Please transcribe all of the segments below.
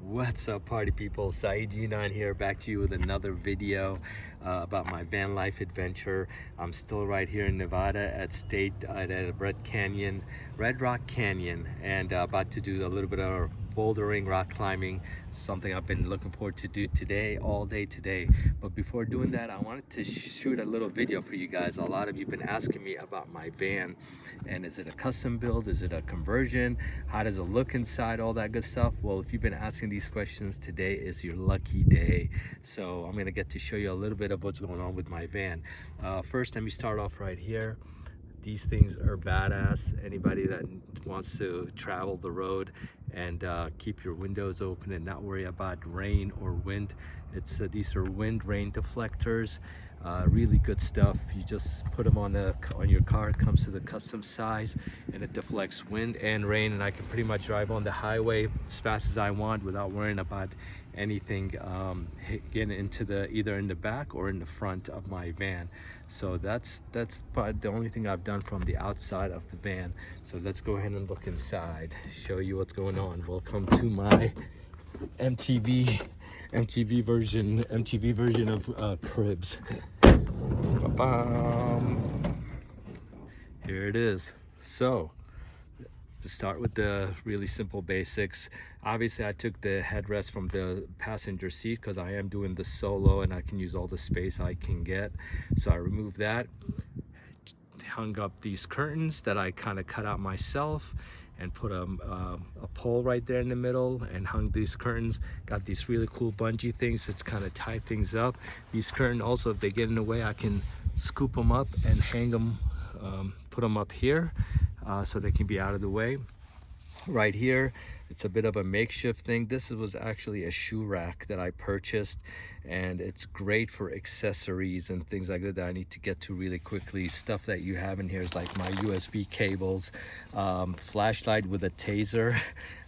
What's up, party people? SAEED YOUNAN here, back to you with another video about my van life adventure. I'm still right here in Nevada at Red Rock Canyon, and about to do a little bit of bouldering, rock climbing, something I've been looking forward to do today, all day today. But before doing that, I wanted to shoot a little video for you guys. A lot of you have been asking me about my van, and is it a custom build? Is it a conversion? How does it look inside? All that good stuff. Well, if you've been asking these questions, today is your lucky day. So I'm gonna get to show you a little bit of what's going on with my van. First, let me start off right here. These things are badass. Anybody that wants to travel the road and keep your windows open and not worry about rain or wind, these are wind rain deflectors. Really good stuff. You just put them on your car. It comes to the custom size and it deflects wind and rain, and I can pretty much drive on the highway as fast as I want without worrying about anything getting into either in the back or in the front of my van. So that's probably the only thing I've done from the outside of the van. So let's go ahead and look inside, show you what's going on. Welcome to my MTV version of cribs. Here it is. So to start with the really simple basics, obviously I took the headrest from the passenger seat because I am doing the solo and I can use all the space I can get. So I removed that, hung up these curtains that I kind of cut out myself, and put a pole right there in the middle and hung these curtains. Got these really cool bungee things that's kind of tie things up. These curtains also, if they get in the way, I can scoop them up and hang them, put them up here so they can be out of the way. Right here, it's a bit of a makeshift thing. This was actually a shoe rack that I purchased, and it's great for accessories and things like that I need to get to really quickly. Stuff that you have in here is like my USB cables, flashlight with a taser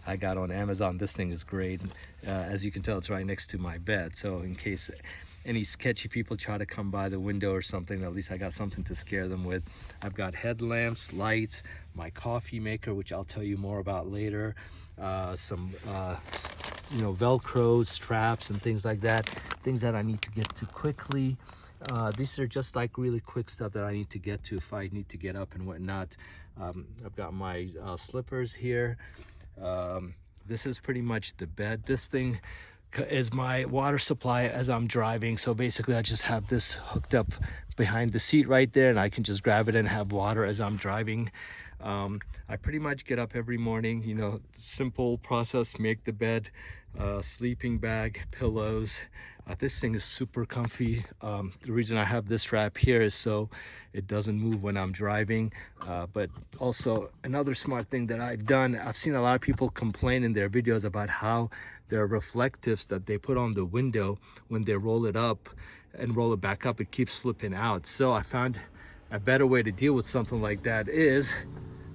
I got on Amazon. This thing is great. As you can tell, it's right next to my bed, so in case any sketchy people try to come by the window or something, at least I got something to scare them with. I've got headlamps, lights, my coffee maker, which I'll tell you more about later, some Velcro straps and things like that, things that I need to get to quickly. These are just like really quick stuff that I need to get to if I need to get up and whatnot. I've got my slippers here. This is pretty much the bed. This thing is my water supply as I'm driving, so basically I just have this hooked up behind the seat right there, and I can just grab it and have water as I'm driving. I pretty much get up every morning, simple process: make the bed, sleeping bag, pillows. This thing is super comfy. The reason I have this wrap here is so it doesn't move when I'm driving. But also another smart thing that I've done, I've seen a lot of people complain in their videos about how their reflectives that they put on the window, when they roll it up and roll it back up, it keeps flipping out. So I found a better way to deal with something like that is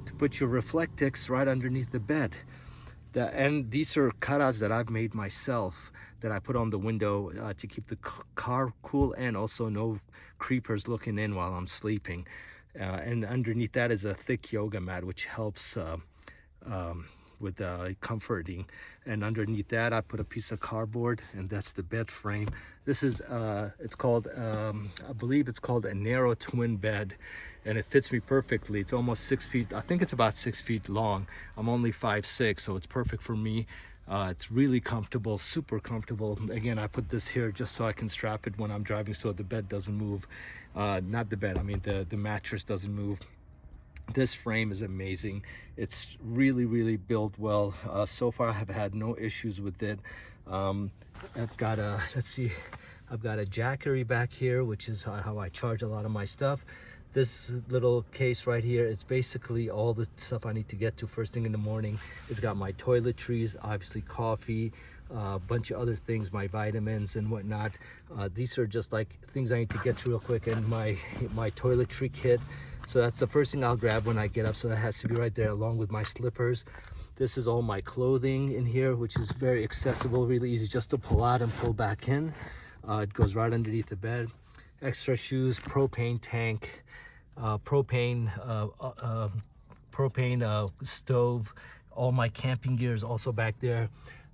to put your reflectix right underneath the bed. And these are cutouts that I've made myself that I put on the window to keep the car cool, and also no creepers looking in while I'm sleeping. And underneath that is a thick yoga mat, which helps with comforting. And underneath that I put a piece of cardboard, and that's the bed frame. This is it's called I believe it's called a narrow twin bed, and it fits me perfectly. It's almost 6 feet. I think it's about 6 feet long. I'm only 5'6", so it's perfect for me. It's really comfortable, super comfortable. Again, I put this here just so I can strap it when I'm driving so the bed doesn't move. Not the bed, I mean the mattress doesn't move. This frame is amazing. It's really built well. So far I have had no issues with it. I've got a, I've got a jackery back here, which is how I charge a lot of my stuff. This little case right here is basically all the stuff I need to get to first thing in the morning. It's got my toiletries, obviously coffee, a bunch of other things, my vitamins and whatnot. These are just like things I need to get to real quick, and my toiletry kit. So that's the first thing I'll grab when I get up, so that has to be right there along with my slippers. This is all my clothing in here, which is very accessible, really easy just to pull out and pull back in. It goes right underneath the bed. Extra shoes, propane tank, propane stove, all my camping gear is also back there.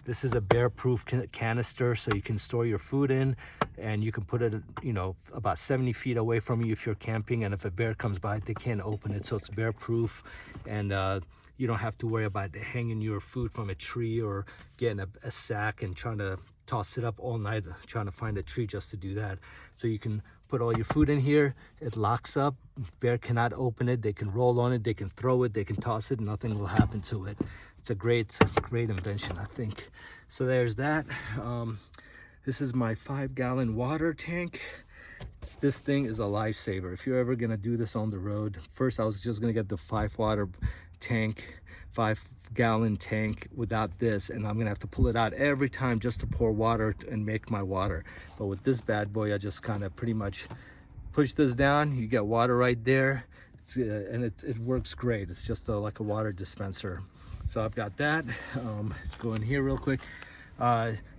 This is a bear-proof canister, so you can store your food in, and you can put it, you know, about 70 feet away from you if you're camping, and if a bear comes by, they can't open it. So it's bear-proof, and you don't have to worry about hanging your food from a tree or getting a sack and trying to toss it up all night trying to find a tree just to do that. So you can put all your food in here. It locks up. Bear cannot open it. They can roll on it, they can throw it, they can toss it, nothing will happen to it. It's a great invention, I think. So there's that. This is my 5-gallon water tank. This thing is a lifesaver. If you're ever gonna do this on the road, first I was just gonna get the 5-gallon tank without this, and I'm gonna have to pull it out every time just to pour water and make my water. But with this bad boy, I just kind of pretty much push this down, you get water right there. It works great. It's just like a water dispenser. So I've got that. Let's go in here real quick.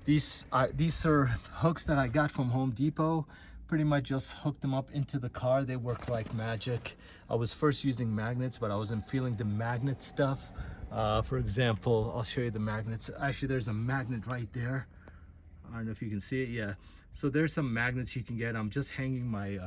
These are hooks that I got from Home Depot. Pretty much just hooked them up into the car. They work like magic. I was first using magnets, but I wasn't feeling the magnet stuff. For example, I'll show you the magnets. Actually, there's a magnet right there. I don't know if you can see it. Yeah. So there's some magnets you can get. I'm just hanging my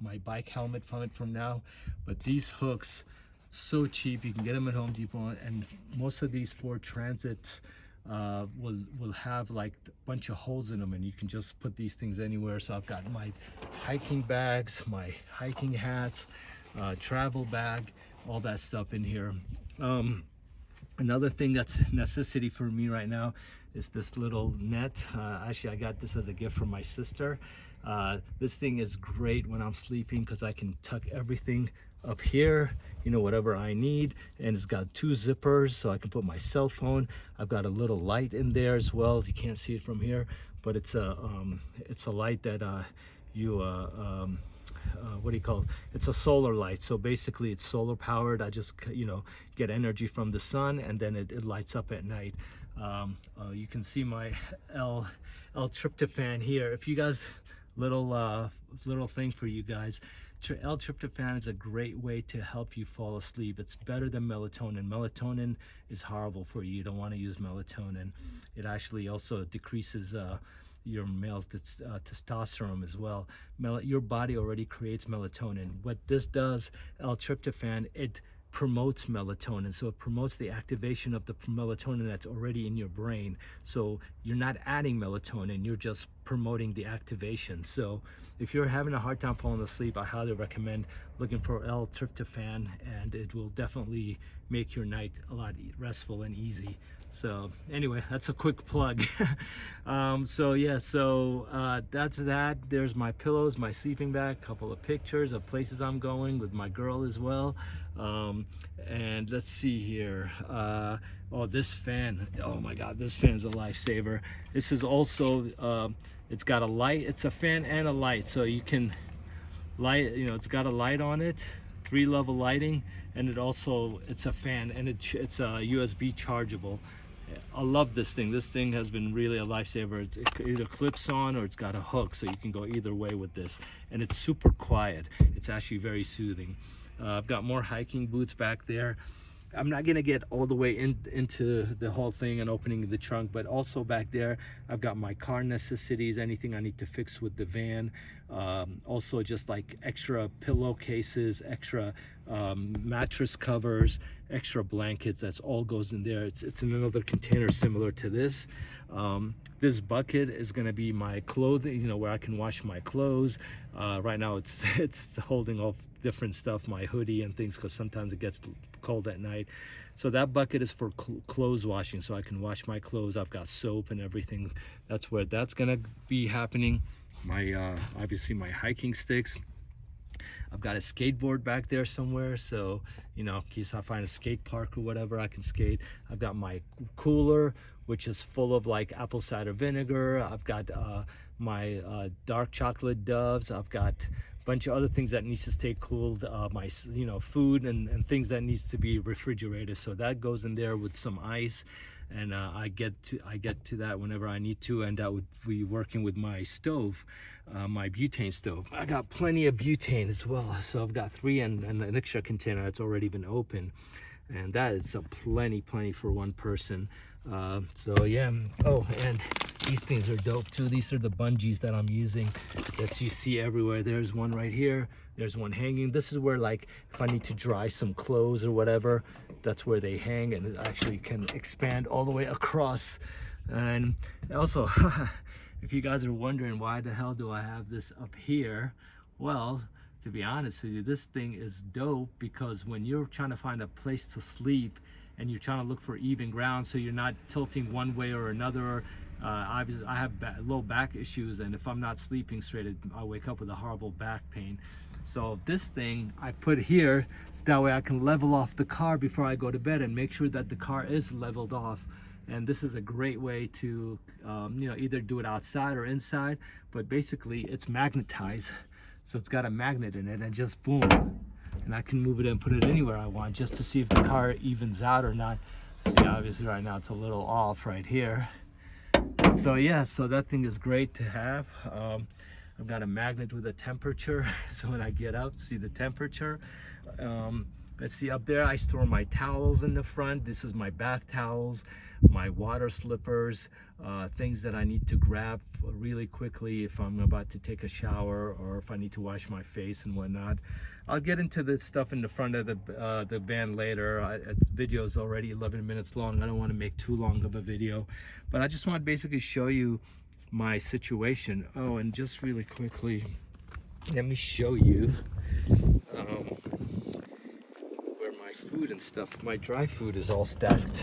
my bike helmet from it from now. But these hooks, so cheap. You can get them at Home Depot, and most of these Ford Transits will have like a bunch of holes in them, and you can just put these things anywhere. So I've got my hiking bags, my hiking hats, travel bag, all that stuff in here. Another thing that's a necessity for me right now is this little net. Actually, I got this as a gift from my sister. This thing is great when I'm sleeping because I can tuck everything up here, you know, whatever I need, and it's got 2 zippers, so I can put my cell phone. I've got a little light in there as well. You can't see it from here, but it's a light that what do you call it? It's a solar light, so basically it's solar powered. I just, you know, get energy from the sun, and then it lights up at night. You can see my L-tryptophan here. If you guys, little thing for you guys, L-tryptophan is a great way to help you fall asleep. It's better than melatonin. Melatonin is horrible for you. You don't want to use melatonin. It actually also decreases your male's testosterone as well. Your body already creates melatonin. What this does, L-tryptophan, it promotes melatonin. So it promotes the activation of the melatonin that's already in your brain. So you're not adding melatonin, you're just promoting the activation. So if you're having a hard time falling asleep, I highly recommend looking for L-tryptophan, and it will definitely make your night a lot restful and easy. So anyway, that's a quick plug. So yeah, that's that. There's my pillows, my sleeping bag, couple of pictures of places I'm going with my girl as well. And let's see here. Oh, this fan, oh my god, this fan is a lifesaver. This is also it's got a light. It's a fan and a light, so you can light, you know, it's got a light on it, 3-level lighting, and it's a fan, and it's a USB chargeable. I love this thing. This thing has been really a lifesaver. It either clips on or it's got a hook, so you can go either way with this, and it's super quiet. It's actually very soothing. I've got more hiking boots back there. I'm not gonna get all the way into the whole thing and opening the trunk, but also back there I've got my car necessities, anything I need to fix with the van. Also just like extra pillowcases, extra mattress covers, extra blankets. That's all goes in there. It's in another container similar to this. This bucket is going to be my clothing, you know, where I can wash my clothes. Right now it's holding off different stuff, my hoodie and things, because sometimes it gets cold at night. So that bucket is for clothes washing, so I can wash my clothes. I've got soap and everything. That's where that's going to be happening. My obviously my hiking sticks. I've got a skateboard back there somewhere, so you know, in case I find a skate park or whatever, I can skate. I've got my cooler, which is full of like apple cider vinegar. I've got my dark chocolate doves. I've got a bunch of other things that needs to stay cooled. My food and things that needs to be refrigerated. So that goes in there with some ice, and I get to that whenever I need to, and that would be working with my stove, my butane stove. I got plenty of butane as well, so I've got 3 and an extra container that's already been opened, and that is a plenty for one person. So yeah. Oh, and these things are dope too. These are the bungees that I'm using that you see everywhere. There's one right here, there's one hanging. This is where, like, if I need to dry some clothes or whatever, that's where they hang, and it actually can expand all the way across. And also, if you guys are wondering why the hell do I have this up here, well, to be honest with you, this thing is dope because when you're trying to find a place to sleep and you're trying to look for even ground so you're not tilting one way or another, obviously I have low back issues, and if I'm not sleeping straight, I wake up with a horrible back pain. So this thing I put here, that way I can level off the car before I go to bed and make sure that the car is leveled off. And this is a great way to you know, either do it outside or inside, but basically it's magnetized, so it's got a magnet in it, and just boom, and I can move it and put it anywhere I want just to see if the car evens out or not. See, obviously right now it's a little off right here. So yeah, so that thing is great to have. I've got a magnet with a temperature, so when I get up, see the temperature. Let's see, up there I store my towels in the front. This is my bath towels, my water slippers, things that I need to grab really quickly if I'm about to take a shower or if I need to wash my face and whatnot. I'll get into this stuff in the front of the van later. The video is already 11 minutes long. I don't want to make too long of a video, but I just want to basically show you my situation. Oh, and just really quickly, let me show you where my food and stuff, my dry food is all stacked.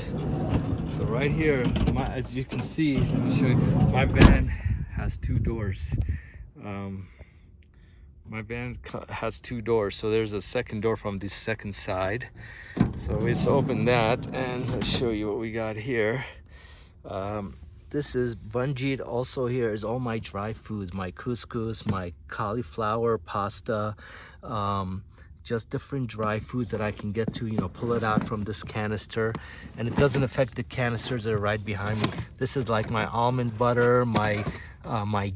So right here, as you can see, let me show you, my van has two doors. My van has two doors, so there's a second door from the second side. So let's open that and let's show you what we got here. This is bungeed. Also here is all my dry foods, my couscous, my cauliflower pasta, just different dry foods that I can get to, you know, pull it out from this canister, and it doesn't affect the canisters that are right behind me. This is like my almond butter, my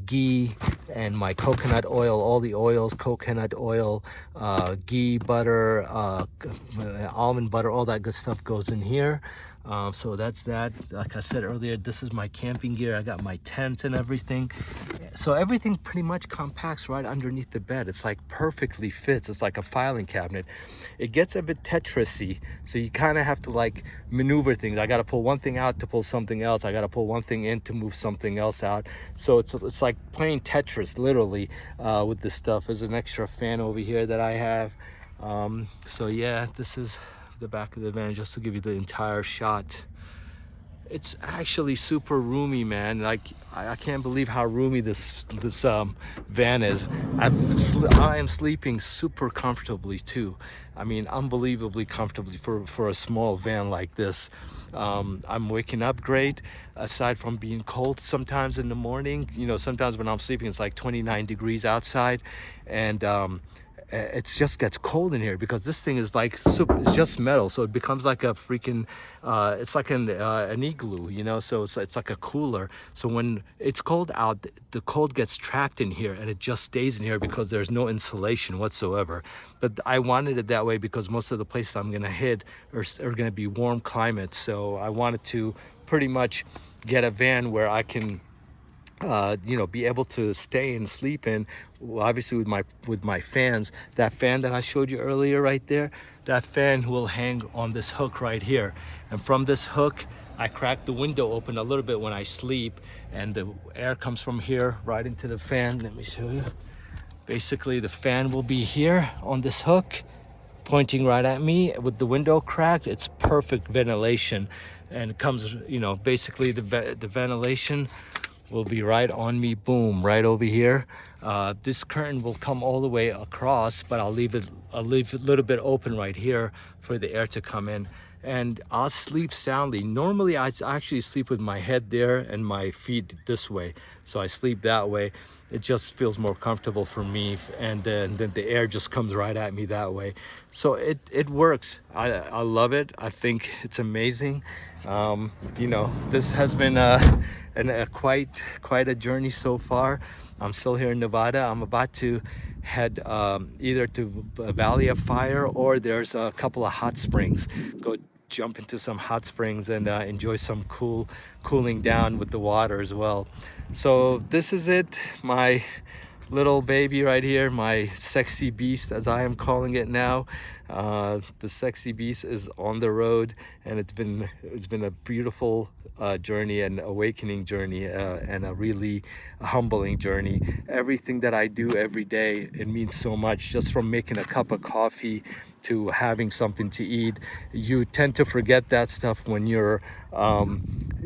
ghee, and my coconut oil. All the oils, coconut oil, ghee, butter, almond butter, all that good stuff goes in here. So that's that. Like I said earlier, this is my camping gear. I got my tent and everything. So everything pretty much compacts right underneath the bed. It's like perfectly fits. It's like a filing cabinet. It gets a bit Tetris-y, so you kind of have to like maneuver things. I got to pull one thing out to pull something else. I got to pull one thing in to move something else out. So it's like playing Tetris, literally, with this stuff. There's an extra fan over here that I have. So yeah, this is the back of the van just to give you the entire shot. It's actually super roomy, man. Like I can't believe how roomy this van is. I am sleeping super comfortably too. I mean, unbelievably comfortably for a small van like this. I'm waking up great, aside from being cold sometimes in the morning. You know, sometimes when I'm sleeping it's like 29 degrees outside, and it just gets cold in here because this thing is like it's just metal, so it becomes like a freaking it's like an igloo, you know. So it's like a cooler. So when it's cold out, the cold gets trapped in here and it just stays in here because there's no insulation whatsoever. But I wanted it that way because most of the places I'm gonna hit are gonna be warm climates. So I wanted to pretty much get a van where I can you know, be able to stay and sleep in. Well, obviously with my fans, that fan that I showed you earlier right there, that fan will hang on this hook right here, and from this hook I crack the window open a little bit when I sleep, and the air comes from here right into the fan. Let me show you. Basically the fan will be here on this hook pointing right at me with the window cracked. It's perfect ventilation, and it comes, you know, basically the ventilation will be right on me, boom, right over here. This curtain will come all the way across, but I'll leave it a little bit open right here for the air to come in, and I'll sleep soundly. Normally I actually sleep with my head there and my feet this way, so I sleep that way. It just feels more comfortable for me, and then the air just comes right at me that way. So it works. I love it. I think it's amazing. You know, this has been quite a journey so far. I'm still here in Nevada. I'm about to head either to Valley of Fire, or there's a couple of hot springs. Go jump into some hot springs and enjoy some cooling down with the water as well. So this is it, my little baby right here, my sexy beast as I am calling it now. The sexy beast is on the road, and it's been a beautiful journey and awakening journey, and a really humbling journey. Everything that I do every day, it means so much, just from making a cup of coffee to having something to eat. You tend to forget that stuff when you're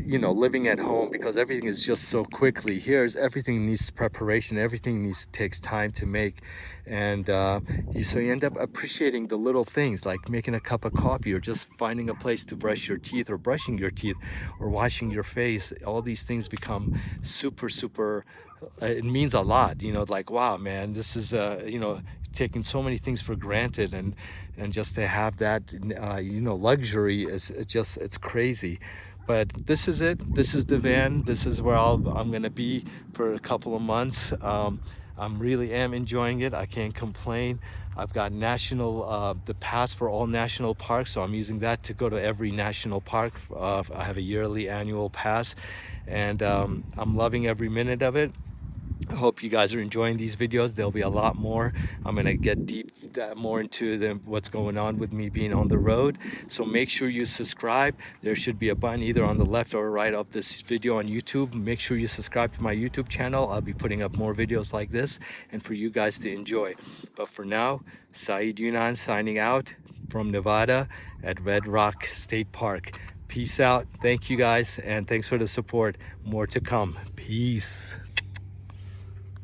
you know, living at home, because everything is just so quickly. Here's everything needs preparation, everything takes time to make, and so you end up appreciating the little things, like making a cup of coffee, or just finding a place to brush your teeth, or brushing your teeth, or washing your face. All these things become super it means a lot, you know, like, wow, man, this is you know, taking so many things for granted, and just to have that you know, luxury is it's crazy. But this is it, this is the van, this is where I'm gonna be for a couple of months. I'm really am enjoying it. I can't complain. I've got national the pass for all national parks, so I'm using that to go to every national park. I have a yearly annual pass, and I'm loving every minute of it. I hope you guys are enjoying these videos. There'll be a lot more. I'm gonna get deep more into what's going on with me being on the road. So make sure you subscribe. There should be a button either on the left or right of this video on YouTube. Make sure you subscribe to my YouTube channel. I'll be putting up more videos like this, and for you guys to enjoy. But for now, SAEED YOUNAN signing out from Nevada at Red Rock State Park. Peace out. Thank you guys, and thanks for the support. More to come. Peace.